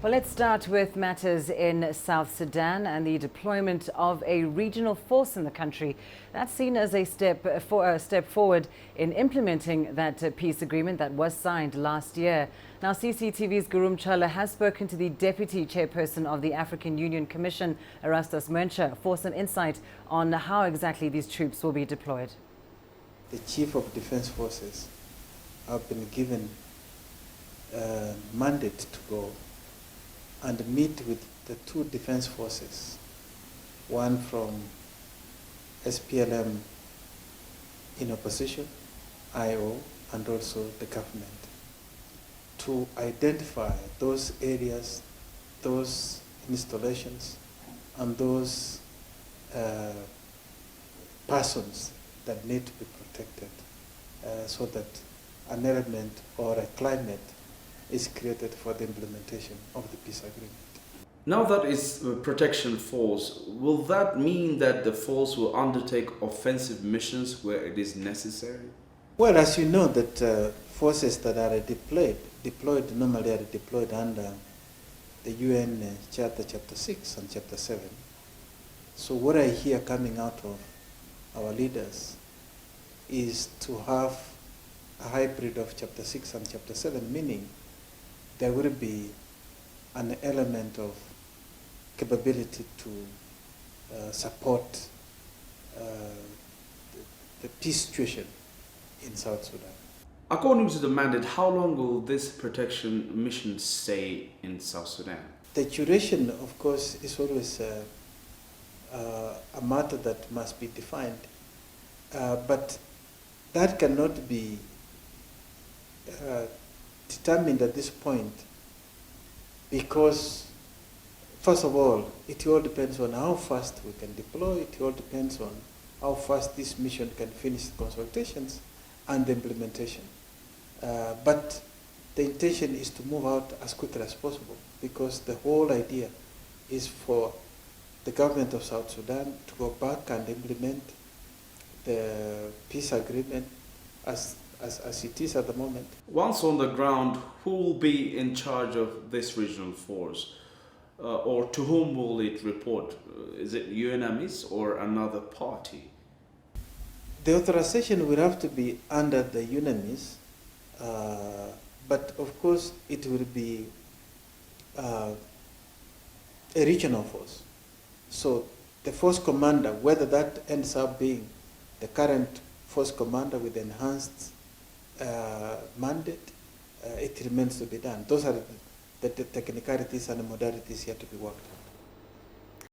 Well, let's start with matters in South Sudan and the deployment of a regional force in the country. That's seen as a step forward in implementing that peace agreement that was signed last year. Now, CCTV's Girum Chala has spoken to the deputy chairperson of the African Union Commission, Erastus Mwencha, for some insight on how exactly these troops will be deployed. The Chief of Defense Forces have been given a mandate to go and meet with the two defense forces, one from SPLM in opposition, IO, and also the government, to identify those areas, those installations, and those persons that need to be protected so that an element or a climate is created for the implementation of the peace agreement. Now that is a protection force, will that mean that the force will undertake offensive missions where it is necessary? Well, as you know, that forces that are deployed normally are deployed under the UN Charter Chapter 6 and Chapter 7. So what I hear coming out of our leaders is to have a hybrid of Chapter 6 and Chapter 7, meaning there will be an element of capability to support the peace situation in South Sudan. According to the mandate, how long will this protection mission stay in South Sudan? The duration, of course, is always a matter that must be defined, but that cannot be determined at this point because, first of all, it all depends on how fast we can deploy, it all depends on how fast this mission can finish the consultations and the implementation. But the intention is to move out as quickly as possible because the whole idea is for the government of South Sudan to go back and implement the peace agreement as it is at the moment. Once on the ground, who will be in charge of this regional force? Or to whom will it report? Is it UNAMIS or another party? The authorization will have to be under the UNAMIS, but of course it will be a regional force. So the force commander, whether that ends up being the current force commander with enhanced mandate, it remains to be done. Those are the technicalities and the modalities yet to be worked on.